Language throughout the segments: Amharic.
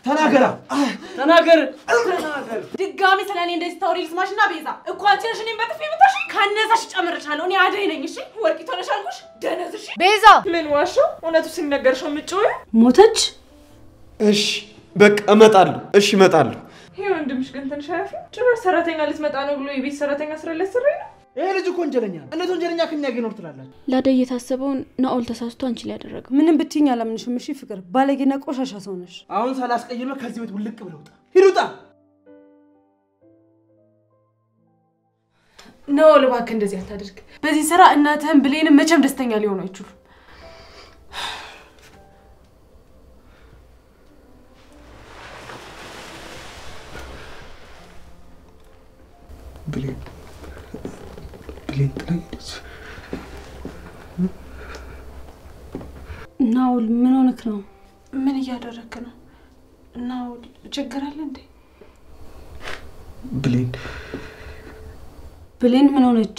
ተናገር ድጋሚ ስለኔ እንደዚህ ታውሪ ልስማሽና ቤዛ እኮ አንቺ ነሽ እኔን በጥፊ የምታሽ ካነሳሽ ጨምርሻለሁ እኔ አደይ ነኝ እሺ ወርቂት ሆነሽ አልኩሽ ደነዝ እሺ ቤዛ ምን ዋሽው እውነቱ ሲነገርሽ ምጭው ሞተች እሺ በቃ እመጣለሁ እሺ እመጣለሁ ይሄ ወንድምሽ ግን ትንሽ አያፊ ጭራሽ ሰራተኛ ልትመጣ ነው ብሎ የቤት ሰራተኛ ስራ ለሰራይ ነው ይሄ ልጅ እኮ ወንጀለኛ ነው እንዴት ወንጀለኛ ከኛ ጋር ነው ትላላችሁ ላደይ የታሰበውን ናኦል ተሳስቶ አንቺ ላይ ያደረገው ምንም ብትይኝ አላምንሽም እሺ ፍቅር ባለጌና ቆሻሻ ሰው ነሽ አሁን ሳላስቀይመ ከዚህ ቤት ውልቅ ብለው ውጣ ሂዱጣ ነው ለባክ እንደዚህ አታድርግ በዚህ ስራ እናትህም ብሌንም መቼም ደስተኛ ሊሆኑ አይችሉም ብሌን ትለኝስ ናኦል ምን ሆነክ ነው ምን እያደረክ ነው ናኦል ችግር አለ እንዴ ብሌን ምን ሆነች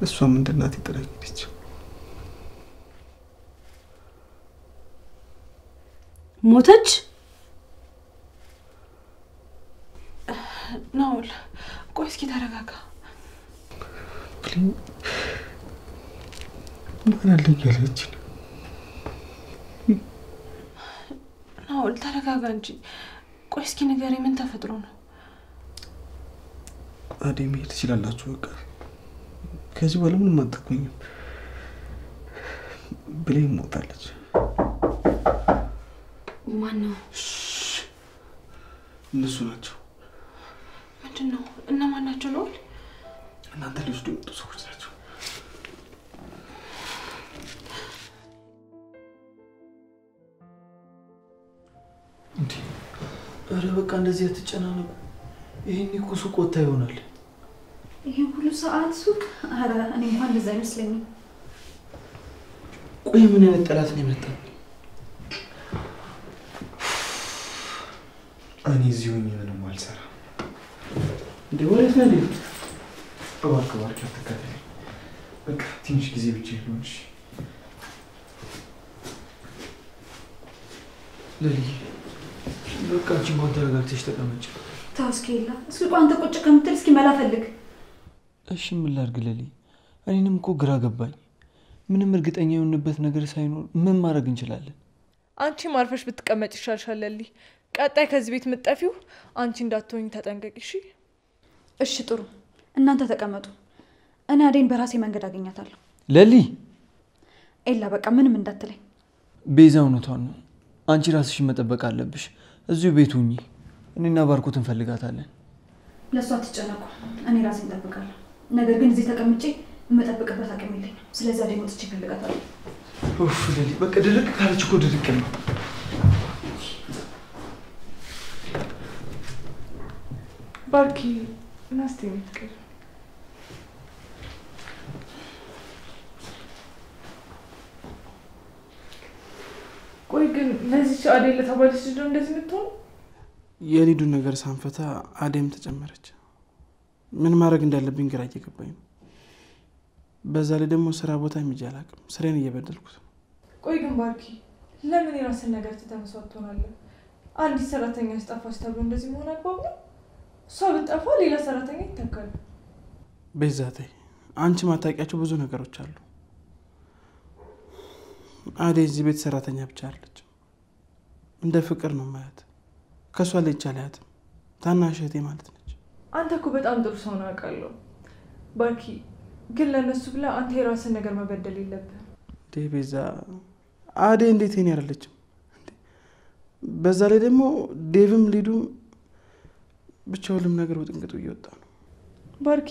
እሷም እንደናት ይጠራኝልኝ ሞተች ናኦል ቆይ እስኪ ተረጋጋ ብሌን ምን አለኝ ናኦል ተረጋጋ እንጂ ቆይ እስኪ ንገሪ ምን ተፈጥሮ ነው አደይ መሄድ ትችላላችሁ በቃ ከዚህ በኋላ ምንም አትቆይም ብሌን ሞታለች ማነው እነሱ ናቸው ምንድነው እነማን ናቸው ናኦል እናንተ ልጅ ደምጡ ሰዎች ናቸው እንዴ አረ በቃ እንደዚህ አትጨናነቁ ይሄን እኮ ሱቅ ወጣ ይሆናል ይሄ ሁሉ ሰዓት ሱቅ አረ እኔ እንኳን እንደዛ አይመስለኝም ቆይ ምን አይነት ጠላት ነው የመጣው እኔ እዚሁ ምንም አልሰራ እንዴ ወሬት ነው እንዴ እባክህ ተከታተል በቃ ትንሽ ጊዜ ብቻ ይሆንሽ ለሊ በቃ ጂሞን ተረጋግተሽ ተቀመጭ ታስከይላ እስኪ ቋንተ ቁጭ ከምትል እስኪ መላ ፈልግ እሺ ምን ላድርግ ለሊ እኔንም እኮ ግራ ገባኝ ምንም እርግጠኛ የሆንበት ነገር ሳይኖር ምን ማድረግ እንችላለን አንቺ ማርፈሽ ብትቀመጭ ይሻልሻል ለሊ ቀጣይ ከዚህ ቤት ምትጠፊው አንቺ እንዳትሆኝ ተጠንቀቂ እሺ እሺ ጥሩ እናንተ ተቀመጡ እኔ አደይን በራሴ መንገድ አገኛታለሁ ለሊ ኤላ በቃ ምንም እንዳትለኝ ቤዛው ነው ታኑ አንቺ ራስሽን መጠበቅ አለብሽ እዚሁ ቤት ሁኚ እኔና ባርኮትን ፈልጋታለን ለሷ አትጨነቁ እኔ ራሴን እጠብቃለሁ ነገር ግን እዚህ ተቀምጬ መጠበቅበት አቅም የለኝም ስለዚህ አደይ ወጥቼ ፈልጋታለሁ ኡፍ ለሊ በቃ ድርቅ ካለች እኮ ድርቅ ነው ባርኪ ናስቲ ምትቀር ቆይ ግን ለዚህ አደይ ለተባለች ልጅ እንደዚህ ምትሆን የሊዱ ነገር ሳንፈታ አደይም ተጨመረች ምን ማድረግ እንዳለብኝ ግራ እየገባኝ ነው በዛ ላይ ደግሞ ስራ ቦታ የሚጃላቅም ስራዬን እየበደልኩት ቆይ ግን ባርኪ ለምን የራስን ነገር ተተመስዋቶናል አንዲት ሰራተኛ ስጣፋች ተብሎ እንደዚህ መሆን አግባብ ነው እሷ ብትጠፋ ሌላ ሰራተኛ ይተካል በዛቴ አንቺ ማታውቂያቸው ብዙ ነገሮች አሉ አደይ እዚህ ቤት ሰራተኛ ብቻ አይደለች እንደ ፍቅር ነው ማለት ከሷ ላይ ቻላት ታናሽ እህቴ ማለት ነች አንተ እኮ በጣም ጥሩ ሰው ነው አውቃለሁ ባርኪ ግን ለነሱ ብላ አንተ የራስን ነገር መበደል የለብህም ቤዛ አደይ እንዴት እኔ አይደለችም በዛ ላይ ደግሞ ዴቭም ሊዱም ብቻ ሁሉም ነገር ወጥንቅጡ እየወጣ ነው ባርኪ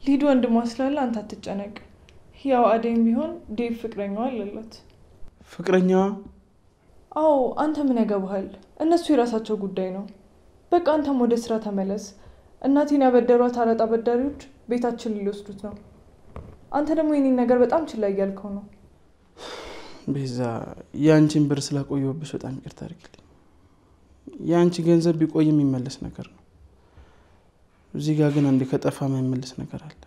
ሊዱ ወንድሟ ስላለ አንተ አትጨነቅ ያው አደይም ቢሆን ዴቭ ፍቅረኛዋ አለላት ፍቅረኛዋ አዎ አንተ ምን ያገባሃል እነሱ የራሳቸው ጉዳይ ነው በቃ አንተም ወደ ስራ ተመለስ እናቴን ያበደሯት አራጣ በዳሪዎች ቤታችን ሊወስዱት ነው አንተ ደግሞ የኔን ነገር በጣም ችላ እያልከው ነው ቤዛ ያንቺን ብር ስላቆየሁብሽ በጣም ይቅርታ አድርጊልኝ ያንቺ ገንዘብ ቢቆይ የሚመለስ ነገር ነው እዚህ ጋር ግን አንዴ ከጠፋ የማይመለስ ነገር አለ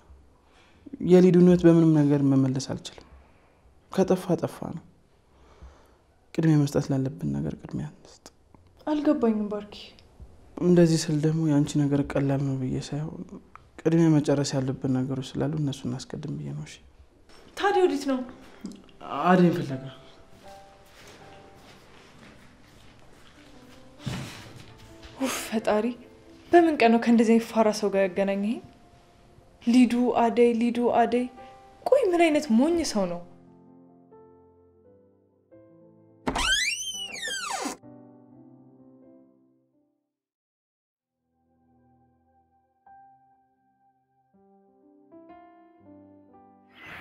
የሊዱን ህይወት በምንም ነገር መመለስ አልችልም ከጠፋ ጠፋ ነው። ቅድሚያ መስጠት ላለብን ነገር ቅድሚያ እንስጥ። አልገባኝም ባርኪ። እንደዚህ ስል ደግሞ ያንቺ ነገር ቀላል ነው ብዬ ሳይሆን ቅድሚያ መጨረስ ያለብን ነገሮች ስላሉ እነሱ እናስቀድም ብዬ ነው። እሺ ታዲያ ወዴት ነው? አደይን ፍለጋ። ፈጣሪ በምን ቀን ነው ከእንደዚህ ፋራ ሰው ጋር ያገናኘኝ? ሊዱ አደይ። ቆይ ምን አይነት ሞኝ ሰው ነው?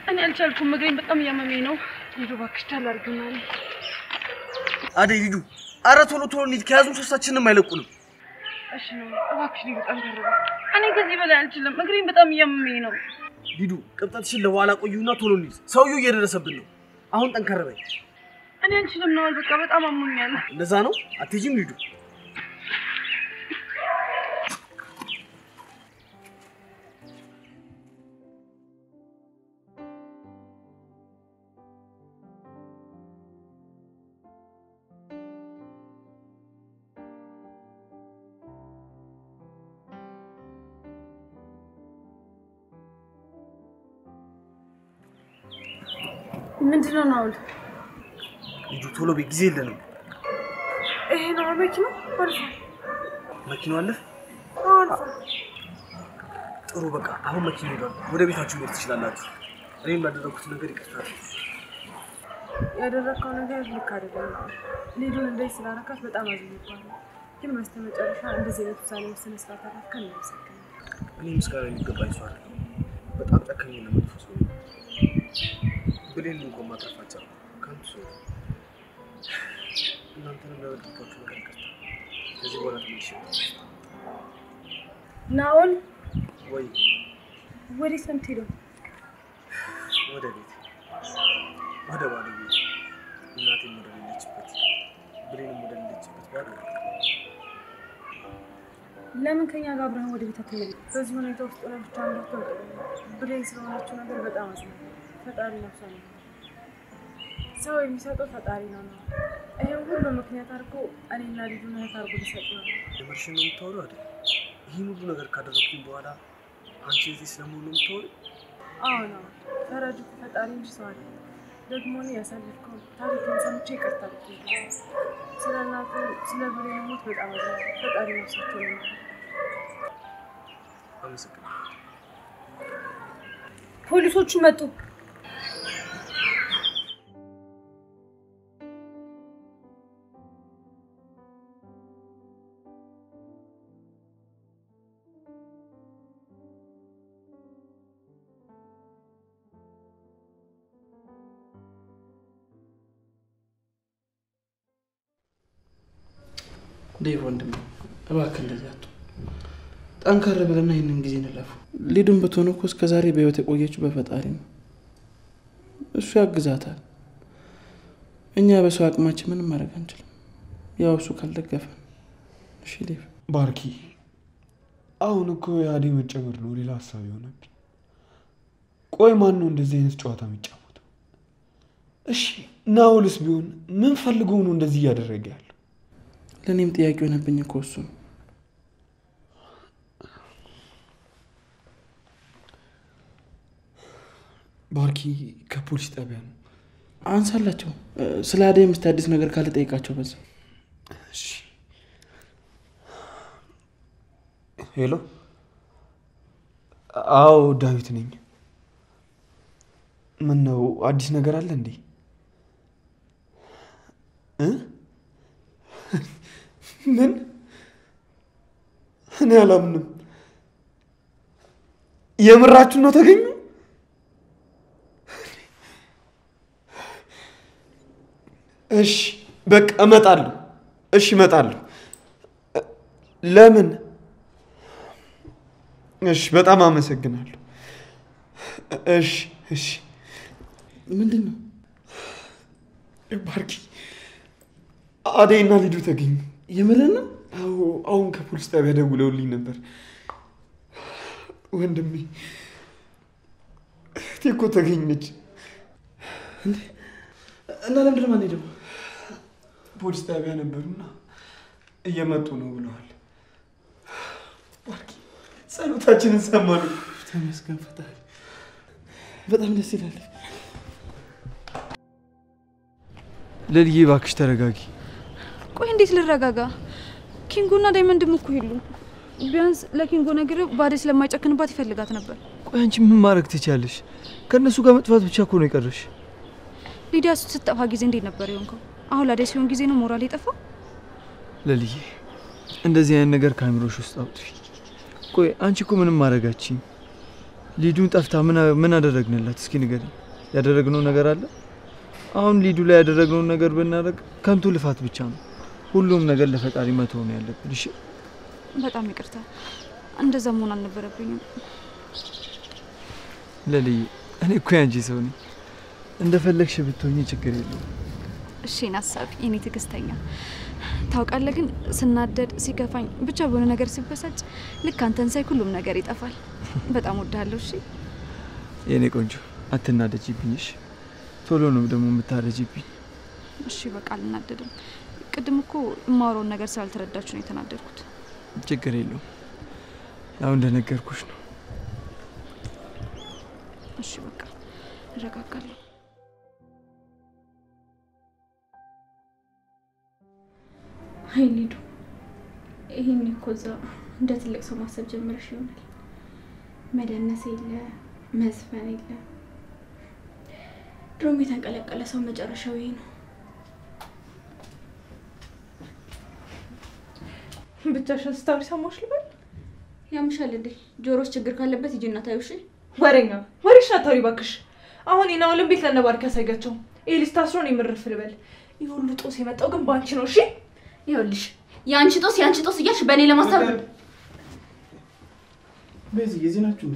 እኔ አልቻልኩም። እግሬን በጣም እያመመኝ ነው። ሊዱ እባክሽ ታላርግናል። አደይ ሊዱ፣ ኧረ ቶሎ እንሂድ። ከያዙን ሶስታችንንም አይለቁንም። እሺ ነው እባክሽ ሊዱ ጠንከር በይ። እኔ ከዚህ በላይ አልችልም። እግሬን በጣም እያመመኝ ነው። ሊዱ ቅብጠትሽን ለኋላ ቆዩና ቶሎ እንሂድ። ሰውዬው እየደረሰብን ነው። አሁን ጠንከር በይ። እኔ አልችልም ነው በቃ በጣም አሞኛል። እንደዛ ነው? አትሄጂም ሊዱ? ምንድነው ናውል? ሊዱ ቶሎ በይ፣ ጊዜ የለንም። ይሄ ነው መኪናው? አልፋ መኪናው አለ? አልፋ። ጥሩ በቃ አሁን መኪናው ሄዷል። ወደ ቤታችሁ መሄድ ትችላላችሁ። እኔም ላደረኩት ነገር ይቅርታ። ያደረከው ነገር ልክ አይደለም። ሊዱን እንደዚህ ስላረካት በጣም አዝኛለሁ። ግን በስተመጨረሻ እንደዚህ አይነት ውሳኔ ወስነ ስላደረከን ነው መሰከኝ። እኔ ምስጋና የሚገባኝ ሰው አይደለም። በጣም ጨካኝና መጥፎ ሰው ነው። ብሌን እንኳን ማጥፋቻለሁ ከንቱ ሰው ነው። እናንተንም ለወደድኳችሁ ነገር ይቅርታ። ከዚህ በኋላ ትንሽ ናኦል ወይ ወዴት ነው የምትሄደው? ወደ ቤት፣ ወደ ባዶ ቤት። እናቴም ወደ ሌለችበት፣ ብሌንም ወደ ሌለችበት ባዶ ቤት። ለምን ከኛ ጋር አብረን ወደ ቤት አትመለስ? በዚህ ሁኔታ ውስጥ ሆነ ብቻ እንደው ብሌን ስለሆነችው ነገር በጣም አዝናለሁ። ፈጣሪ ነፍሷን ነው። ሰው የሚሰጠው ፈጣሪ ነው። ይሄ ሁሉ ምክንያት አድርጎ እኔና ልጁን እህት አድርጎ ሊሰጥ ነው። የምርሽን ነው የምታወሪው አይደል? ይህን ሁሉ ነገር ካደረኩኝ በኋላ አንቺ እዚህ ስለመሆኑ ነው የምታወሪው? አዎ ነው። ፈረዱ ፈጣሪ እንጂ ሰው አይደለም። ደግሞ እኔ ያሳለፍከው ታሪክን ሰምቼ ይቅርታ ብዬሽ ስለ እናቱ ስለ ብሌን ሞት በጣም አዝናለሁ። ፈጣሪ ነፍሳቸው ነው። አመሰግናለሁ። ፖሊሶቹ መጡ። ዴቭ ወንድሜ እባክህ እንደዚህ አትሁን። ጠንከር ብለና ይህንን ጊዜ እንለፉ። ሊዱን ብትሆን እኮ እስከዛሬ በህይወት የቆየችው በፈጣሪ ነው። እሱ ያግዛታል። እኛ በሰው አቅማችን ምንም ማድረግ አንችልም። ያው እሱ ካልደገፈን። እሺ ዴቭ። ባርኪ አሁን እኮ የአደይ መጨመር ነው ሌላ ሀሳብ የሆነብኝ። ቆይ ማን ነው እንደዚህ አይነት ጨዋታ የሚጫወተው? እሺ ናኦልስ ቢሆን ምን ፈልገው ነው እንደዚህ እያደረገ ያለው? ለእኔም ጥያቄ ሆነብኝ እኮ እሱ ነው። ባርኪ ከፖሊስ ጣቢያ ነው። አንሳላቸው። ስለ አደይ የምታድስ ነገር ካለ ጠይቃቸው በዛ። እሺ ሄሎ። አዎ ዳዊት ነኝ። ምን ነው አዲስ ነገር አለ እንዴ? ምን? እኔ አላምንም። የምራችሁ ነው ተገኙ? እሺ በቃ እመጣለሁ። እሺ እመጣለሁ። ለምን? እሺ በጣም አመሰግናለሁ። እሺ እሺ። ምንድነው? ባርኪ አደይና ሊዱ ተገኙ። የምርህን ነው? አዎ አሁን ከፖሊስ ጣቢያ ደውለውልኝ ነበር። ወንድሜ እህቴ እኮ ተገኘች። እና ለምንድን ነው የማንሄደው? ፖሊስ ጣቢያ ነበሩና እየመጡ ነው ብለዋል። ባርኪ ጸሎታችንን ሰማሉ። ተመስገን ፈጣሪ። በጣም ደስ ይላል። ለልዬ እባክሽ ተረጋጊ። ቆይ እንዴት ልረጋጋ? ኪንጎና ዳይመንድም እኮ የሉም። ቢያንስ ለኪንጎ ነግሬው ባዴ ስለማይጨክንባት ይፈልጋት ነበር። ቆይ አንቺ ምን ማድረግ ትችያለሽ? ከእነሱ ጋር መጥፋት ብቻ እኮ ነው የቀረሽ። ሊዲያ ስትጠፋ ጊዜ እንዴት ነበር የሆንከው? አሁን ላዴ ሲሆን ጊዜ ነው ሞራል የጠፋው? ለልዬ እንደዚህ አይነት ነገር ካሜሮሽ ውስጥ አውጥፊ። ቆይ አንቺ እኮ ምንም ማድረጋችኝ። ሊዱን ጠፍታ ምን አደረግንላት? እስኪ ንገሪኝ። ያደረግነው ነገር አለ? አሁን ሊዱ ላይ ያደረግነው ነገር ብናደርግ ከንቱ ልፋት ብቻ ነው። ሁሉም ነገር ለፈጣሪ መተው ነው ያለብን። እሺ በጣም ይቅርታ፣ እንደዛ መሆን አልነበረብኝም። ለልዬ እኔ እኮ ያንቺ ሰው ነኝ። እንደፈለግሽ ብትሆኚ ችግር የለውም። እሺ ናሳብ የኔ ትዕግስተኛ። ታውቃለህ ግን ስናደድ ሲከፋኝ ብቻ በሆነ ነገር ሲበሳጭ ልክ አንተን ሳይ ሁሉም ነገር ይጠፋል። በጣም ወዳለሁ። እሺ የኔ ቆንጆ አትናደጂብኝ። እሺ ቶሎ ነው ደግሞ የምታረጂብኝ። እሺ በቃ አልናደድም። ቅድም እኮ የማወራውን ነገር ስላልተረዳችሁ ነው የተናደድኩት። ችግር የለውም። ያው እንደነገርኩሽ ነው። እሺ በቃ እረጋጋለሁ። አይ ሊዱ፣ ይሄን እኮ እዛ እንደ ትልቅ ሰው ማሰብ ጀምረሽ ይሆናል። መደነስ የለ መዝፈን የለ። ድሮም የተንቀለቀለ ሰው መጨረሻው ይሄ ነው። ብቻሽን ስታወሪ ሰማሁሽ ልበል? ያምሻል እንዴ? ጆሮስ ችግር ካለበት ሂጂና ታዩ። እሺ ወሬሽ አታውሪ እባክሽ። አሁን የናውልን ቤት ለነባርክ ያሳያቸው። ኤሊስ ታስሮን የምርፍ ልበል። ይህ ሁሉ ጦስ የመጣው ግን ባንቺ ነው። እሺ ይኸውልሽ፣ ያንቺ ጦስ እያልሽ በእኔ ለማሳብ በዚህ የዚህ ናችሁ?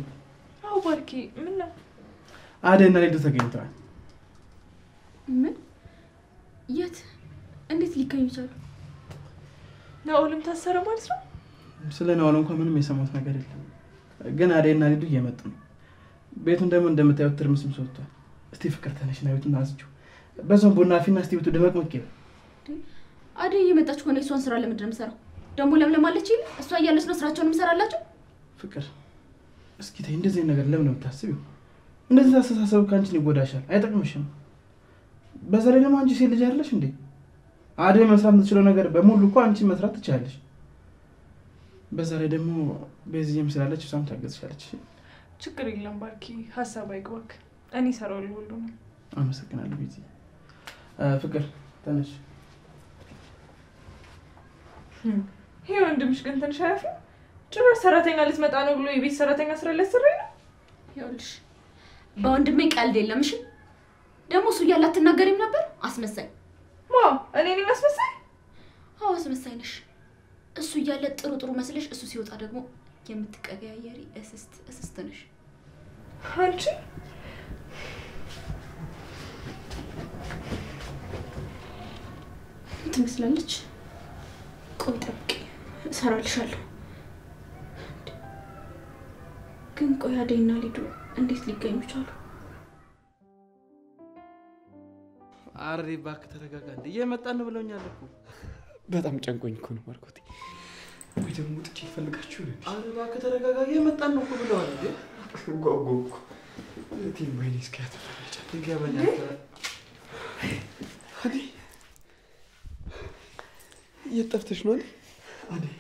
አዎ ባርኪ፣ ምን ነው? አደይና ሊዱ ተገኝተዋል። ምን? የት? እንዴት ሊገኙ ቻሉ? ናውልም ታሰረ ማለት ነው? ስለ ናውል እንኳን ምንም የሰማሁት ነገር የለም። ግን አደይና ሊዱ እየመጡ ነው። ቤቱን ደግሞ እንደምታዩት ትርምስምስ ወጥቷል። እስቲ ፍቅር ተነሽና ቤቱን አስጁ። በዛም ቡና አፊና እስቲ ቤቱ ደመቅመቅ ይበል። አደይ እየመጣች ሆነ እሷን ስራ ለምንድን ነው የምሰራው? ደግሞ ለምለም አለች ይል እሷ እያለች ነው ስራቸውን የምሰራላቸው። ፍቅር እስኪ ተይ፣ እንደዚህ ነገር ለምን ነው የምታስቢው? እንደዚህ አስተሳሰብ ካንቺን ይጎዳሻል፣ አይጠቅምሽም። በዛ ላይ ደግሞ አንቺ ሴት ልጅ አይደለሽ እንዴ? አደይ መስራት የምትችለው ነገር በሙሉ እኮ አንቺ መስራት ትችላለሽ። በዛ ላይ ደግሞ በዚህም ስላለች እሷም ታገዝሻለች። ችግር የለም ባርኪ፣ ሀሳብ አይግባክ። እኔ እሰራዋለሁ ሁሉንም። አመሰግናለሁ ቤቲ። ፍቅር ተነሽ። ይሄ ወንድምሽ ግን ትንሽ አያፍርም? ጭራሽ ሰራተኛ ልትመጣ ነው ብሎ የቤት ሰራተኛ ስራ ሊያሰራኝ ነው። ይኸውልሽ በወንድሜ ቀልድ የለም። እሺ ደግሞ እሱ እያለ አትናገሪም ነበር? አስመሳይ። እኔ ነኝ አስመሳይ? አዎ አስመሳይ ነሽ። እሱ እያለ ጥሩ መስለሽ እሱ ሲወጣ ደግሞ የምትቀያየሪ እስስት ነሽ አንቺ። ትመስላለች። ቆይ ጠብቂ፣ እሰራልሻለሁ። ግን ቆይ አደይና ሊዱ እንዴት ሊገኙ ቻሉ? አሬ እባክህ ተረጋጋ። እንደ እየመጣን ነው ብለውኛል እኮ። በጣም ጨንቆኝ እኮ ነው ማርኮቴ። ወይ ደግሞ ጥቂት ይፈልጋችሁ ነው። አሬ እባክህ ተረጋጋ። እየመጣን ነው እኮ ብለዋል። እንዴ ጓጓ እኮ እቴን ወይኔ እስኪያተፈረጨ ይገባኛል። አደይ የት ጠፍተሽ ነው? አደይ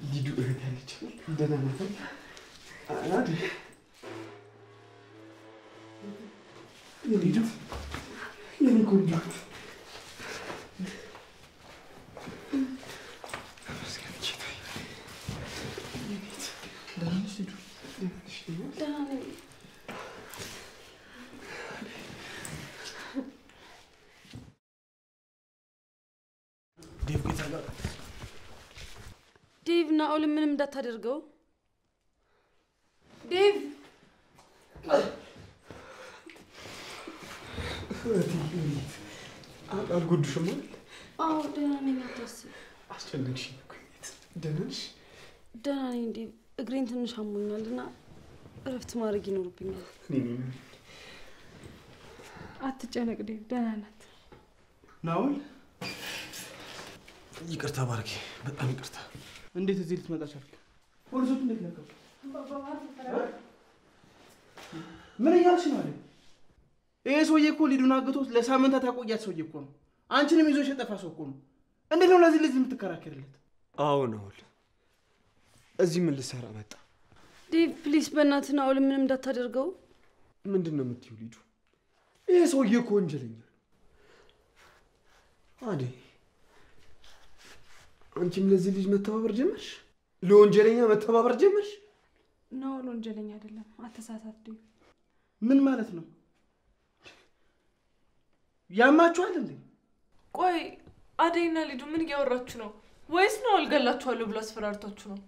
ሊዱ እህት ያለች ደህና ናት? አደይ ሊዱ የኔ ቆንጆ ዴቭ ናኦል ምንም እንዳታደርገው። ዴቭ አልጎዱሽም አይደል? አዎ ደህና ነኝ፣ አታስብ። አስጨነቅሽኝ እኮ። ደህና ነሽ? ደህና ነኝ ዴቭ። እግሬን ትንሽ አሞኛልና እረፍት ማድረግ ይኖርብኛል። አትጨነቅ ዴቭ፣ ደህና ናት። ናውል ይቅርታ ባርኬ፣ በጣም ይቅርታ። እንዴት እዚህ ልትመጣ ቻልክ? ፖሊሶቹ እንዴት ነገሩ? ምን እያልሽ ነው አይደል? ይሄ ሰውዬ እኮ ሊዱን አግቶት ለሳምንታት ያቆያት ሰውዬ እኮ ነው። አንቺንም ይዞሽ የጠፋ ሰው እኮ ነው። እንዴት ነው ለዚህ ልጅ የምትከራከርለት? አዎ ናውል፣ እዚህ ምን ልሰራ መጣ? ዴቭ ፕሊስ፣ በእናትህ ናውል ምንም እንዳታደርገው። ምንድን ነው የምትይው ሊዱ? ይሄ ሰውዬ እኮ ወንጀለኛ ነው። አደይ፣ አንቺም ለዚህ ልጅ መተባበር ጀመርሽ? ለወንጀለኛ መተባበር ጀመርሽ? ናውል ወንጀለኛ አይደለም፣ አተሳሳት ዴቭ። ምን ማለት ነው? ያማችኋል እንዴ? ቆይ አደይና ሊዱ ምን እያወራችሁ ነው? ወይስ ናውል ገላችኋለሁ ብሎ አስፈራርታችሁ ነው?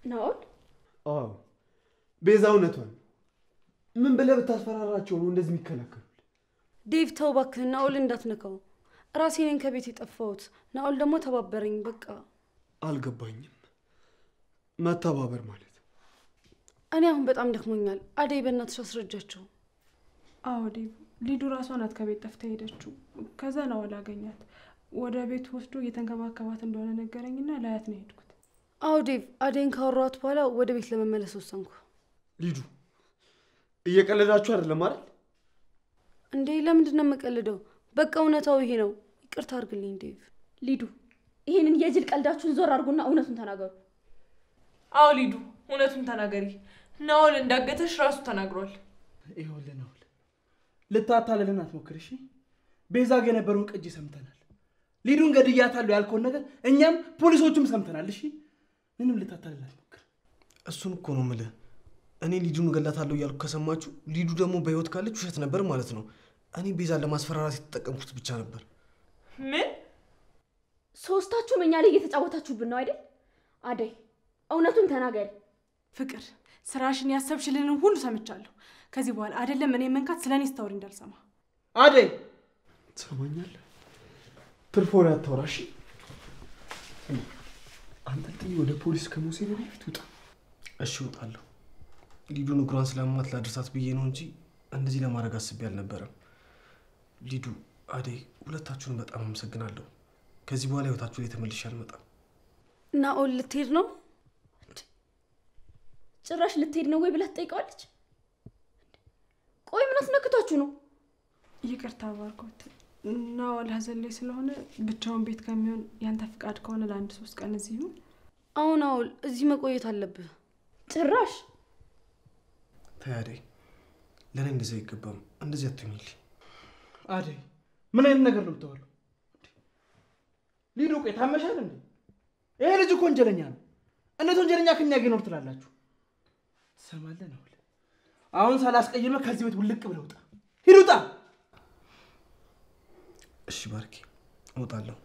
ናውል? አዎ ቤዛ እውነቷን። ምን ብለህ ብታስፈራራቸው ነው እንደዚህ የሚከላከሉት? ዴቭ ተው እባክህ፣ ናውል እንዳትነካው። ራሴ ነኝ ከቤት የጠፋሁት። ናውል ደግሞ ተባበረኝ። በቃ አልገባኝም። መተባበር ማለት? እኔ አሁን በጣም ደክሞኛል። አደይ በእናትሽ አስረጃቸው። አዎ ዴቭ፣ ሊዱ ራሷ ናት ከቤት ጠፍታ ሄደችው። ከዛ ናውል አገኛት። ወደ ቤት ወስዶ እየተንከባከባት እንደሆነ ነገረኝና ላያት ነው ሄድኩት። አዎ ዴቭ፣ አደይን ካወራኋት በኋላ ወደ ቤት ለመመለስ ወሰንኩ። ሊዱ እየቀለዳችሁ አይደለም አይደል? እንዴ ለምንድን ነው የምቀልደው? በቃ እውነታው ይሄ ነው። ይቅርታ አድርግልኝ ዴቭ። ሊዱ ይሄንን የጅል ቀልዳችሁን ዞር አድርጉና እውነቱን ተናገሩ። አዎ ሊዱ እውነቱን ተናገሪ። ናውል እንዳገተሽ ራሱ ተናግሯል። ይኸውልህ ናውል፣ ልታታለልን አትሞክር እሺ? ቤዛ ጋር የነበረውን ቅጂ ሰምተናል። ሊዱን ገድያታለሁ ያልከውን ነገር እኛም ፖሊሶቹም ሰምተናል። እሺ ምንም ልታታለልን አትሞክር። እሱን እኮ ነው የምልህ። እኔ ሊዱን እገላታለሁ እያልኩ ከሰማችሁ ሊዱ ደግሞ በህይወት ካለች ውሸት ነበር ማለት ነው። እኔ ቤዛን ለማስፈራራት የተጠቀምኩት ብቻ ነበር። ምን? ሶስታችሁም እኛ ላይ እየተጫወታችሁብን ነው አይደል? አደይ እውነቱን ተናገሪ። ፍቅር ስራሽን ያሰብሽልን ሁሉ ሰምቻለሁ። ከዚህ በኋላ አይደለም እኔ መንካት ስለኔ ስታወሪ እንዳልሰማ። አደይ ትሰማኛለህ? ትርፎሪ አታውራሽ። አንተ ወደ ፖሊስ ከመውሰድ በፊት ውጣ። እሺ እወጣለሁ። ሊዱን እግሯን ስለማት ላድርሳት ብዬ ነው እንጂ እንደዚህ ለማድረግ አስቤ አልነበረም። ሊዱ፣ አደይ፣ ሁለታችሁን በጣም አመሰግናለሁ። ከዚህ በኋላ ህይወታችሁ ላይ ተመልሼ አልመጣም። ናኦል ልትሄድ ነው? ጭራሽ ልትሄድ ነው ወይ ብላ ትጠይቀዋለች። ቆይ ምን አስነክቷችሁ ነው? ይቅርታ ባርኮት፣ ናኦል ሀዘን ላይ ስለሆነ ብቻውን ቤት ከሚሆን ያንተ ፍቃድ ከሆነ ለአንድ 3 ቀን እዚህ ይሁን። አዎ ናኦል፣ እዚህ መቆየት አለብህ። ጭራሽ ተይ አደይ፣ ለኔ እንደዚህ አይገባም። እንደዚህ አትሁኝልኝ። አደይ ምን አይነት ነገር ነው የምታወራው? ሊዱ ቆይ ታመሻል እንዴ? ይሄ ልጅ እኮ ወንጀለኛ ነው። እንዴት ወንጀለኛ ከኛ ጋር ይኖር ትላላችሁ? ትሰማለህ ናኦል? አሁን ሳላስቀይመህ ከዚህ ቤት ውልቅ ብለህ ውጣ። ሂድ ውጣ። እሺ ባርኪ፣ እወጣለሁ።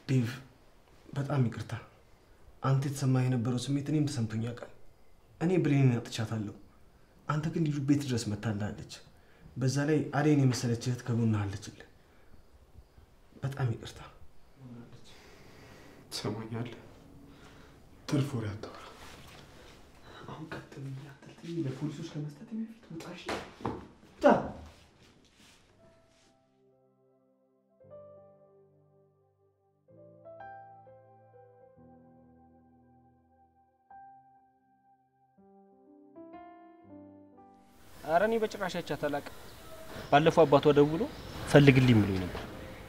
ዴቭ በጣም ይቅርታ። አንተ የተሰማህ የነበረው ስሜት እኔም ተሰምቶኝ ያውቃል። እኔ ብሬንን አጥቻታለሁ። አንተ ግን ልጁ ቤት ድረስ መታላለች። በዛ ላይ አደይን የመሰለች እህት ከጎንህ አለችልህ። በጣም ይቅርታ። ትሰማኛለህ? ትርፍ ወሬ አታውራ። አሁን ቀጥል ያተልኝ ለፖሊሶች ከመስጠት በፊት ውጣ። እሺ ውጣ። ኧረ እኔ በጭራሽ አይቻት አላውቅም። ባለፈው አባቷ ደውሎ ፈልግልኝ ብሎኝ ነበር።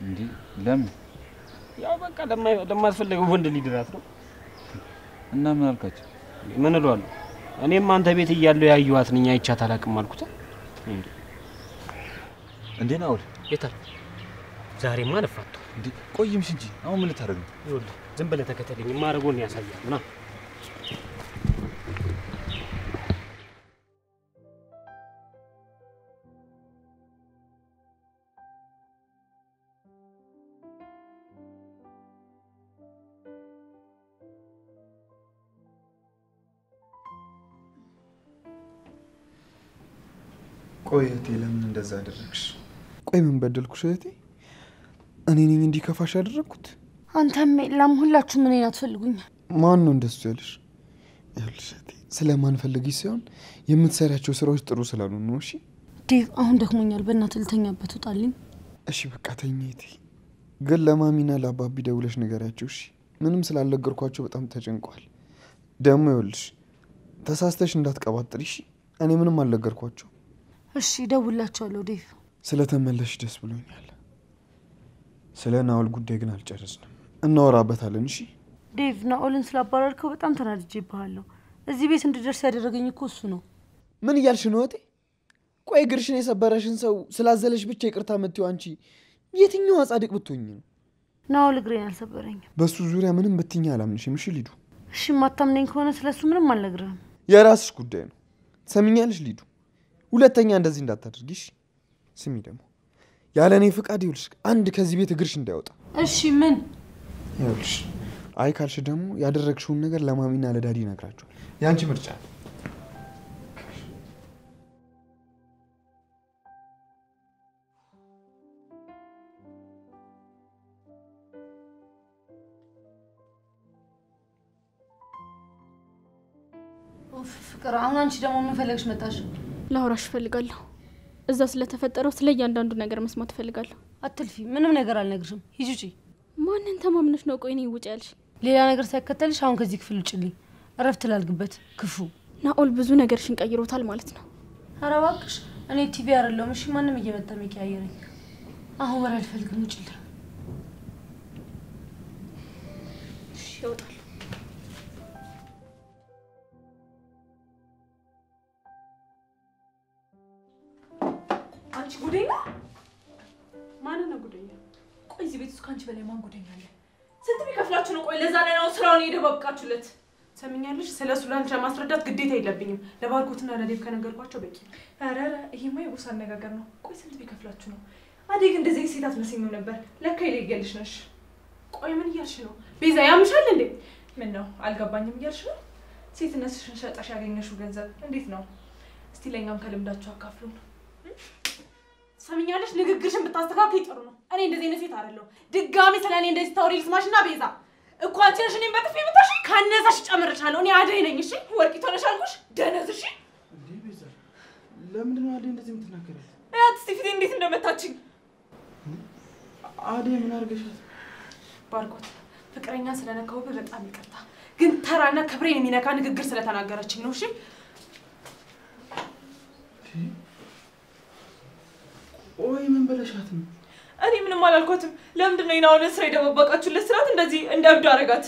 እንዴ ለምን? ያው በቃ ለማትፈልገው ወንድ ሊድራት ነው። እና ምን አልካቸው? ምን እለዋለሁ? እኔም አንተ ቤት እያለሁ ያየኋት ነኝ፣ አይቻት አላውቅም አልኩት። እንዴ ናኦል የታል? ዛሬማ አልፋታው። እንዴ ቆይምሽ እንጂ አሁን ምን ልታደርግ ነው? ይኸውልህ ዝም ብለህ ተከተለኝ፣ ማረጎን ያሳያል ና። ቆይ እህቴ ለምን እንደዛ አደረግሽ? ቆይ ምን በደልኩሽ እህቴ? እኔ ነኝ እንዲከፋሽ ያደረግኩት? አንተም ለም ሁላችሁም እኔን አትፈልጉኝ። ማን ነው እንደሱ ያለሽ? ይኸውልሽ እህቴ ስለማንፈልግሽ ሳይሆን የምትሰራቸው ስራዎች ጥሩ ስላልሆኑ ነው። እሺ ዴቭ፣ አሁን ደክሞኛል። በእናትህ ልተኛበት ውጣልኝ። እሺ በቃ ተኝ እህቴ። ግን ለማሚና ለአባቢ ደውለሽ ንገሪያቸው እሺ። ምንም ስላልነገርኳቸው በጣም ተጨንቀዋል። ደግሞ ይኸውልሽ ተሳስተሽ እንዳትቀባጥሪ እሺ። እኔ ምንም አልነገርኳቸው። እሺ እደውልላቸዋለሁ ዴቭ። ስለተመለሽ ደስ ብሎኛል። ስለ ናኦል ጉዳይ ግን አልጨረስንም፣ እናወራበታለን እሺ። ዴቭ፣ ናኦልን ስላባረርከው በጣም ተናድጄብሃለሁ። እዚህ ቤት እንድደርስ ያደረገኝ እኮ እሱ ነው። ምን እያልሽ ነው እህቴ? ቆይ እግርሽን የሰበረሽን ሰው ስላዘለሽ ብቻ ይቅርታ የምትይው አንቺ የትኛዋ ጻድቅ ብትሆኝ ነው? ናኦል እግሬን አልሰበረኝም። በሱ ዙሪያ ምንም ብትይኝ አላምንሽም። እሺ ሊዱ። እሺ ማታምነኝ ከሆነ ስለሱ ምንም አልነግርህም። የራስሽ ጉዳይ ነው። ትሰሚኛለሽ ሊዱ? ሁለተኛ እንደዚህ እንዳታደርጊሽ። ስሚ ደግሞ ያለ እኔ ፍቃድ ይኸውልሽ አንድ ከዚህ ቤት እግርሽ እንዳይወጣ። እሺ ምን? ይኸውልሽ አይ ካልሽ ደግሞ ያደረግሽውን ነገር ለማሚና ለዳዲ ነግራቸዋል። ያንቺ ምርጫ። ፍቅር፣ አሁን አንቺ ደግሞ ምን ፈለግሽ መጣሽ? ላውራሽ እፈልጋለሁ። እዛ ስለተፈጠረው ስለ እያንዳንዱ ነገር መስማት እፈልጋለሁ። አትልፊ። ምንም ነገር አልነግርሽም። ሂጂ ውጪ። ማንን ተማምነሽ ነው? ቆይ እኔ ውጪ ያልሽ? ሌላ ነገር ሳይከተልሽ አሁን ከዚህ ክፍል ውጪልኝ። እረፍት ላልግበት። ክፉ ናኦል ብዙ ነገርሽን ቀይሮታል ማለት ነው። ኧረ እባክሽ፣ እኔ ቲቪ አይደለሁም እሺ። ማንም እየመጣ የሚቀያየረኝ። አሁን ወሬ አልፈልግም። ውጪልኝ። እሺ ይወጣል። አንቺ ጉደኛ! ማን ነው ጉደኛ? ቆይ እዚህ ቤት ውስጥ ካንቺ በላይ ማን ጉደኛ አለ? ስንት ቢከፍላችሁ ነው? ቆይ ለዛ ላይ ነው ስራውን የደባብቃችሁለት። ሰምኛለሽ? ስለሱ ላንቺ ማስረዳት ግዴታ የለብኝም። ለባርኮትና ለዴቭ ከነገርኳቸው በቂ። ኧረ ይሄማ የቦሳ አነጋገር ነው። ቆይ ስንት ቢከፍላችሁ ነው? አዴግ እንደዚህ ሴት አትመስይም ነበር። ለካ ይለየልሽ ነሽ። ቆይ ምን እያልሽ ነው? ቤዛ ያምሻል እንዴ? ምን ነው አልገባኝም እያልሽ ነው? ሴትነትሽን ሸጠሽ ያገኘሽው ገንዘብ እንዴት ነው? እስቲ ለኛም ከልምዳችሁ አካፍሉን። ሰምኛለሽ? ንግግርሽን ብታስተካክይ ጥሩ ነው። እኔ እንደዚህ አይነት ሴት አይደለሁ። ድጋሚ ስለኔ እንደዚህ ታውሪ ልስማሽና ቤዛ እኮ አንቺ ነሽ እኔን በጥፊ የምታሽ። ካነሳሽ ጨምርሻለሁ። እኔ አደይ ነኝ። እሺ ወርቂት ሆነሽ አልኩሽ። ደነዝ። እሺ እንዴ ቤዛ፣ ለምንድን ነው አደይ እንደዚህ የምትናገሪያት? አያት እስቲ ፊቴ እንዴት እንደመታችኝ። አደይ ምን አድርገሻት? ባርኮት ፍቅረኛ ስለነካሁብህ በጣም ይቅርታ፣ ግን ተራና ክብሬን የሚነካ ንግግር ስለተናገረችኝ ነው። እሺ ቆይ ምን በለሻት ነው? እኔ ምንም አላልኳትም። ለምንድን ነው የናኦልን ስራ የደባበቃችሁለት? ስራት እንደዚህ እንደ እብድ አደረጋት።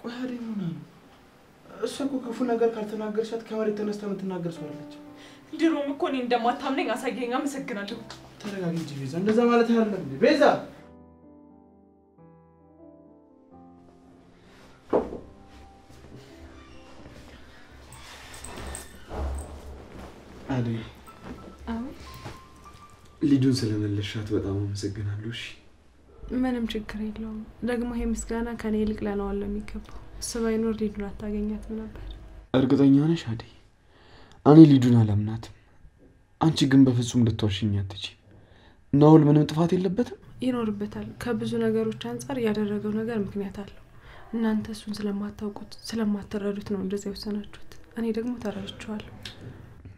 ቆይ አደይ ምን ነው? እሷ እኮ ክፉ ነገር ካልተናገርሻት ከመሬት ተነስታ የምትናገር ሰው አለች። ድሮም እኮ እኔ እንደማታምነኝ አሳየኝ። አመሰግናለሁ። ተረጋጊ እንጂ ቤዛ፣ እንደዛ ማለት አይደለም እንዴ ቤዛ። አደይ ሊዱን ስለመለሻት በጣም አመሰግናለሁ። እሺ ምንም ችግር የለውም። ደግሞ ይሄ ምስጋና ከኔ ይልቅ ለናኦል ነው የሚገባው። እሱ ባይኖር ሊዱን አታገኛትም ነበር። እርግጠኛ ነሽ አደይ? እኔ ሊዱን አላምናትም። አንቺ ግን በፍጹም ልትዋሽኝ አትችይም። ናኦል ምንም ጥፋት የለበትም። ይኖርበታል። ከብዙ ነገሮች አንፃር ያደረገው ነገር ምክንያት አለው። እናንተ እሱን ስለማታውቁት ስለማትረዱት ነው እንደዚህ የወሰናችሁት። እኔ ደግሞ ተረድቼዋለሁ።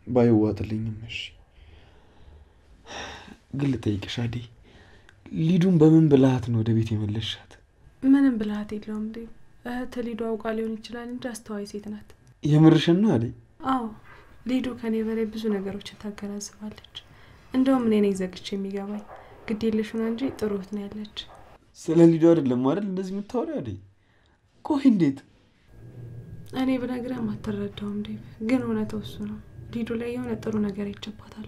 ባይዋጥልኝም እሺ። ግን ልጠይቅሽ አደይ፣ ሊዱን በምን ብልሃት ነው ወደ ቤት የመለስሻት? ምንም ብልሃት የለውም እንዴ። እህት ሊዱ አውቃ ሊሆን ይችላል እንጂ አስተዋይ ሴት ናት። የምርሽን ነው አደይ? አዎ ሊዱ ከኔ በላይ ብዙ ነገሮችን ታገናዝባለች። እንደውም እኔ ነኝ ዘግቼ የሚገባኝ። ግድ የለሽ ሆና እንጂ ጥሩ እህት ነው ያለች። ስለ ሊዱ አይደለም አይደል እንደዚህ የምታወሪው አደይ? ቆይ እንዴት? እኔ ብነግርህም አትረዳውም እንዴ። ግን እውነታው እሱ ነው። ሊዱ ላይ የሆነ ጥሩ ነገር ይጨባታል።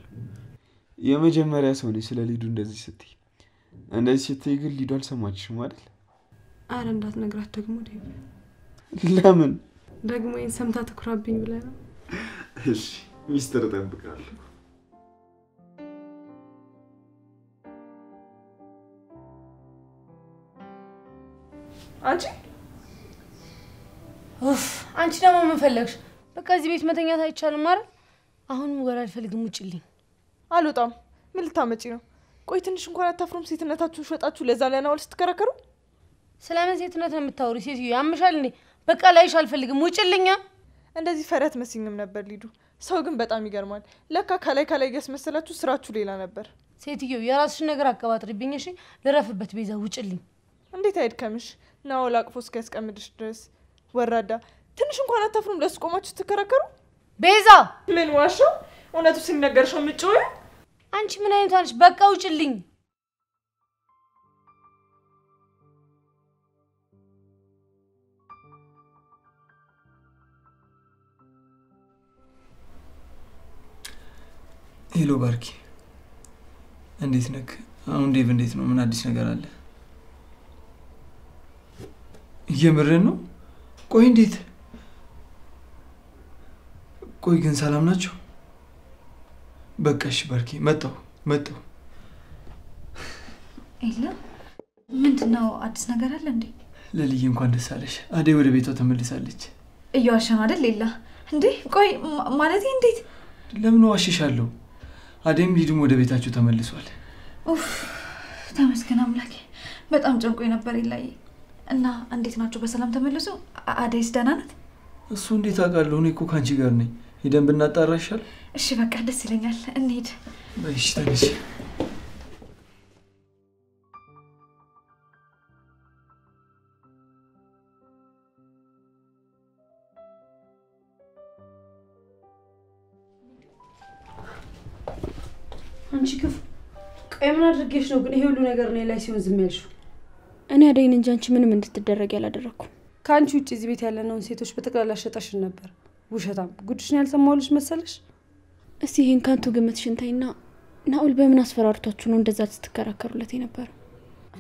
የመጀመሪያ ሰው ነኝ ስለ ሊዱ እንደዚህ ስትይ። እንደዚህ ስትይ ግን ሊዱ አልሰማችሽም አይደል? አረ እንዳትነግራት ደግሞ ዴቭ። ለምን ደግሞ ይሄን ሰምታ ትኩራብኝ ብለህ ነው? እሺ ሚስጥር እጠብቃለሁ። አንቺ ደግሞ ምን ፈለግሽ? በቃ እዚህ ቤት መተኛት አይቻልም አይደል? አሁን ወሬ አልፈልግም። ውጪልኝ። አልወጣም። ምን ልታመጪ ነው? ቆይ ትንሽ እንኳን አታፍሩም? ሴትነታችሁን ሸጣችሁ ለዛ ለናኦል ስትከራከሩ። ስለምን ሴትነት ነው የምታወሪ? ሴትዮ ያምሻል እንዴ? በቃ ላይሽ አልፈልግም። ውጪልኝ። እንደዚህ ፈረት መስኝም ነበር ሊዱ። ሰው ግን በጣም ይገርማል። ለካ ከላይ እያስመሰላችሁ ስራችሁ ሌላ ነበር። ሴትዮ የራስሽ ነገር አቀባጥሪብኝ እሺ። ልረፍበት ቤዛ ውጭልኝ። እንዴት አይድከምሽ? ናኦል አቅፎ እስኪያስቀምጥሽ ድረስ ወራዳ። ትንሽ እንኳን አታፍሩም? ለሱ ቆማችሁ ትከራከሩ። ቤዛ ምን ዋሻው? እውነቱ ሲነገርሽ ነው የምትጮይው? አንቺ ምን አይነቷ ነሽ? በቃ ውጭልኝ። ሄሎ ባርኪ፣ እንዴት ነህ? አሁን ዴቭ እንዴት ነው? ምን አዲስ ነገር አለ? እየምረን ነው? ቆይ እንዴት? ቆይ ግን ሰላም ናቸው? በቃሽ ባርኪ፣ መጣሁ። ኤላ ምንድነው? አዲስ ነገር አለ እንዴ? ለልዬ እንኳን ደስ አለሽ። አደይ ወደ ቤቷ ተመልሳለች። እየዋሸን አይደል ሌላ? እንዴ ቆይ ማለት እንዴት? ለምን ዋሽሻለሁ? አደይም ሊዱም ወደ ቤታቸው ተመልሷል። ኡፍ ተመስገን አምላኬ። በጣም ጨንቆኝ ነበር ይላይ። እና እንዴት ናቸው? በሰላም ተመለሱ? አደይስ ደህና ናት? እሱ እንዴት አውቃለሁ? እኔ እኮ ካንቺ ጋር ነኝ። ሄደን ብናጣራ ይሻል? እሺ በቃ ደስ ይለኛል። እንሂድ። እሺ ተነሽ። አንቺ ክፉ ቆይ ምን አድርጌሽ ነው ግን ይሄ ሁሉ ነገር ነው ላይ ሲሆን ዝም ያልሽው? እኔ አደይን እንጂ አንቺ ምንም እንድትደረግ ያላደረኩ። ካንቺ ውጪ እዚህ ቤት ያለነውን ሴቶች በተቀላላ ሸጠሽን ነበር። ውሸታም ጉድሽን ያልሰማሁልሽ መሰለሽ? እስቲ ይሄን ካንቱ ግምትሽን ታይና ናኦል በምን አስፈራርቷችሁ ነው እንደዛ ስትከራከሩለት ነበር?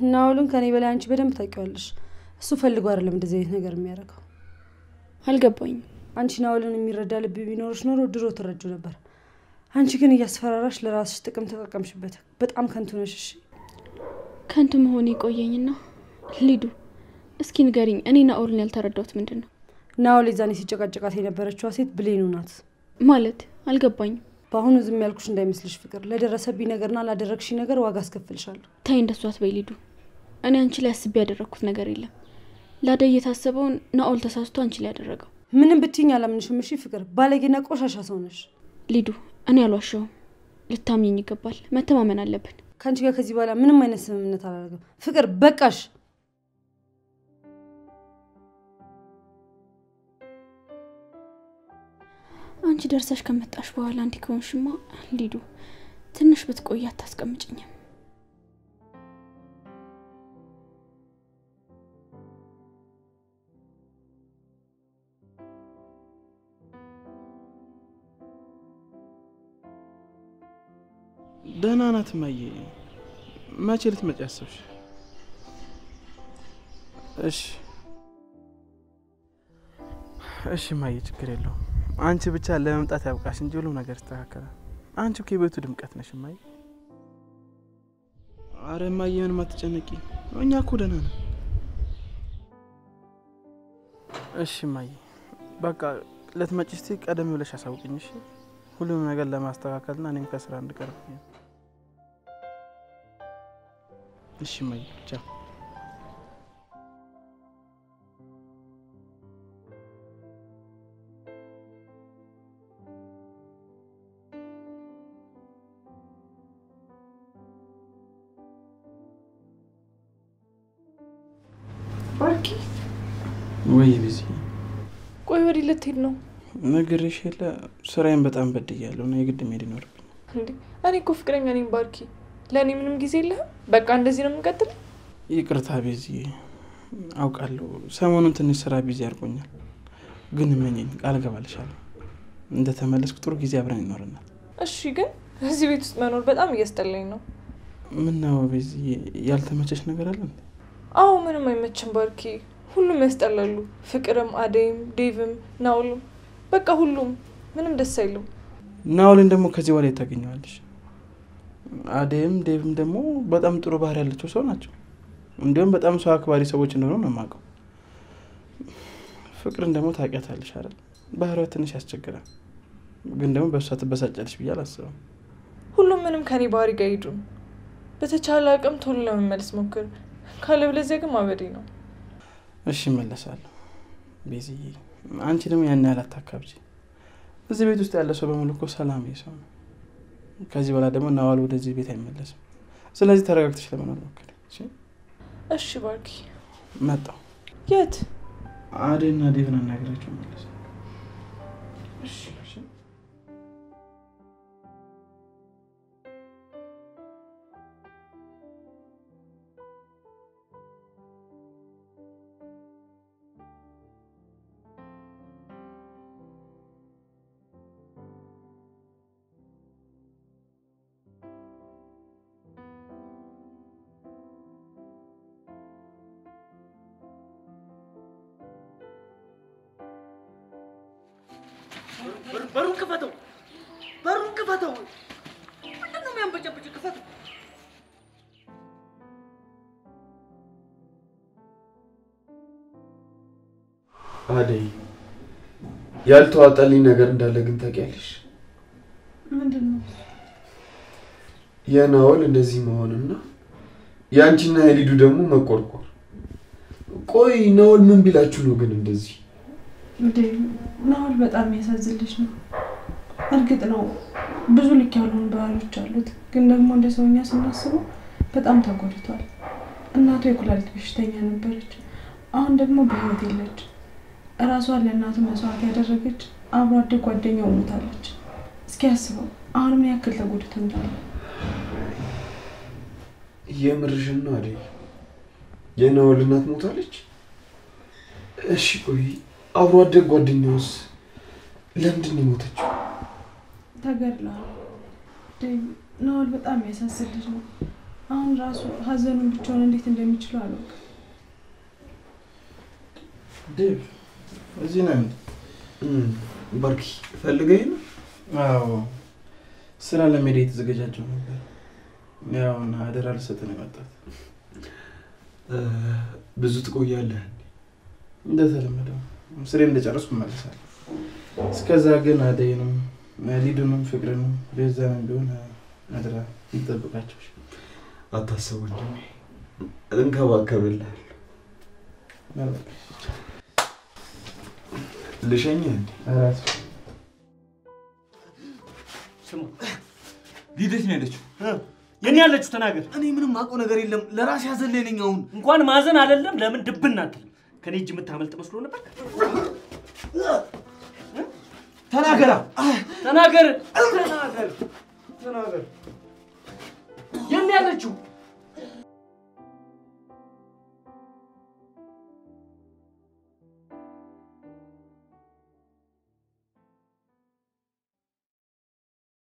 ናኦልን ከኔ በላይ አንቺ በደንብ ታውቂዋለሽ። እሱ ፈልጎ አይደለም እንደዚህ አይነት ነገር የሚያደርገው። አልገባኝም። አንቺ ናኦልን የሚረዳ ልብ ቢኖርሽ ኖሮ ድሮ ትረጁ ነበር። አንቺ ግን እያስፈራራሽ ለራስሽ ጥቅም ተጠቀምሽበት። በጣም ከንቱ ነሽ። እሺ ከንቱ መሆን ይቆየኝና ሊዱ እስኪ ንገሪኝ፣ እኔ ናኦልን ያልተረዳሁት ምንድነው? ናኦል የዛኔ ሲጨቃጨቃት የነበረችው ሴት ብሌኑ ናት ማለት አልገባኝም። በአሁኑ ዝም ያልኩሽ እንዳይመስልሽ ፍቅር፣ ለደረሰብኝ ነገርና ላደረግሽኝ ነገር ዋጋ አስከፍልሻለሁ። ታይ እንደሱ አትበይ ሊዱ። እኔ አንቺ ላይ አስቤ ያደረኩት ነገር የለም። ላደይ የታሰበውን ናኦል ተሳስቶ አንቺ ላይ ያደረገው። ምንም ብትይኝ አላምንሽም። እሺ ፍቅር፣ ባለጌና ቆሻሻ ሰው ነሽ። ሊዱ እኔ አልዋሸሁም። ልታምኚኝ ይገባል። መተማመን አለብን። ካንቺ ጋር ከዚህ በኋላ ምንም አይነት ስምምነት አላደርግም። ፍቅር በቃሽ። አንቺ ደርሰሽ ከመጣሽ በኋላ እንዲህ ከሆንሽማ ሊዱ ትንሽ ብትቆይ አታስቀምጪኝም? ደህና ናት እማዬ። መቼ ልትመጪ አሰብሽ? እሺ እማዬ፣ ችግር የለውም። አንቺ ብቻ ለመምጣት ያብቃሽ እንጂ ሁሉም ነገር ይስተካከላል። አንቺ እኮ የቤቱ ድምቀት ነሽ እማዬ። አረ እማዬ ምንም አትጨነቂ፣ እኛ እኮ ደህና ነን። እሺ እማዬ፣ በቃ ልትመጪ እስቲ ቀደም ብለሽ አሳውቅኝ እሺ? ሁሉም ነገር ለማስተካከልና እኔም ከስራ እንድቀርብ። እሺ እማዬ፣ ቻው። ባርኪ ወይ ቢዚ ቆይ ወዲህ ልትሄድ ነው? ነግሬሽ የለ ስራዬን በጣም በድያለሁ እና የግድ መሄድ ይኖርብኝ። እንዴ እኔ እኮ ፍቅረኛ ነኝ ባርኪ። ለእኔ ምንም ጊዜ የለህም? በቃ እንደዚህ ነው የምንቀጥለው? ይቅርታ ቢዚ፣ አውቃለሁ ሰሞኑን ትንሽ ስራ ቢዚ አድርጎኛል። ግን እመኚኝ፣ ቃል እገባልሻለሁ እንደተመለስኩ ጥሩ ጊዜ አብረን ይኖርናል። እሺ ግን እዚህ ቤት ውስጥ መኖር በጣም እያስጠላኝ ነው። ምን ነው ቢዚ፣ ያልተመቸሽ ነገር አለ እንዴ? አዎ ምንም አይመችም ባርኪ። ሁሉም ያስጠላሉ። ፍቅርም፣ አደይም፣ ዴቭም፣ ናኦልም በቃ ሁሉም ምንም ደስ አይልም። ናኦልን ደግሞ ከዚህ በላይ ታገኘዋለሽ። አደይም ዴቭም ደግሞ በጣም ጥሩ ባህሪ ያላቸው ሰው ናቸው። እንዲሁም በጣም ሰው አክባሪ ሰዎች እንደሆኑ ነው የማውቀው። ፍቅርን ደግሞ ታውቂያታለሽ አይደል? ባህሪዋ ትንሽ ያስቸግራል። ግን ደግሞ በእሷ ትበሳጫለሽ ብዬ አላስብም። ሁሉም ምንም ከኔ ባህሪ ጋር ሄዱ። በተቻለ አቅም ቶሎ ለመመለስ ሞክር። ካለበለዚያ ግን ማበዴ ነው። እሺ እመለሳለሁ ቤዚዬ። አንቺ ደግሞ ያን ያህል አታካብጂ። እዚህ ቤት ውስጥ ያለ ሰው በሙሉ እኮ ሰላማዊ ሰው ነው። ከዚህ በኋላ ደግሞ ናዋል ወደዚህ ቤት አይመለስም። ስለዚህ ተረጋግተሽ ለመኖር ሞክሪ። እሺ ባርኪ። መጣሁ። የት? አደይና ዴቭን አናግራቸው መለስ። እሺ በሩን ክፈተው! በሩን ክፈተው! ምንድን ነው የሚያንበጨብጭ? ክፈተው! አደይ ያልተዋጠልኝ ነገር እንዳለ ግን ታውቂያለሽ? ምንድን ነው? የናኦል እንደዚህ መሆንና ያንቺና የሊዱ ደግሞ መቆርቆር። ቆይ ናኦል ምን ቢላችሁ ነው ግን እንደዚህ? ናኦል በጣም ያሳዝልሽ ነው። እርግጥ ነው ብዙ ልክ ያልሆኑ ባህሪዎች አሉት፣ ግን ደግሞ እንደ ሰውኛ ስናስበው በጣም ተጎድቷል። እናቱ የኩላሊት በሽተኛ ነበረች፣ አሁን ደግሞ በህይወት የለች። እራሷን ለእናቱ መስዋዕት ያደረገች አብሮ አደግ ጓደኛው ሞታለች። እስኪ አስበው አሁን ምን ያክል ተጎድቶ እንዳለ። የምርሽን ነው አደይ? የናኦል እናት ሞታለች? እሺ ቆይ አብሮ አደግ ጓደኛውስ ለምንድን ነው የሞተችው? ተገድላ። ናኦል በጣም ያሳዝልሽ ነው። አሁን ራሱ ሀዘኑን ብቻውን እንዴት እንደሚችለው አላውቅም። ዴቭ እዚህ ነው ባርኪ ፈልገኝ ነው? አዎ ስራ ለመሄድ የተዘጋጃጀው ነበር። ያው እና አደራ ልሰጥ ነው የመጣሁት። ብዙ ትቆያለህ? እንደተለመደው ስሬ እንደጨረስኩ እመለሳለሁ። እስከዛ ግን አደይንም ሊዱንም ፍቅርንም ቤዛንም ቢሆን አደራ እንጠብቃቸው። አታስብ ወንድሜ፣ እንከባከብልሃለሁ። ልሸኝህ እንዴ? አራስ ስሙ፣ ሊድት ነው ያለችው። የኔ ያለችው ተናገር። እኔ ምንም አውቀው ነገር የለም። ለራሴ ያዘለለኝ አሁን እንኳን ማዘን አይደለም ለምን ድብና አትልም? ከኔ እጅ የምታመልጥ መስሎ ነበር። ተናገራ፣ ተናገር፣ ተናገር፣ ተናገር። የኔ ያለችው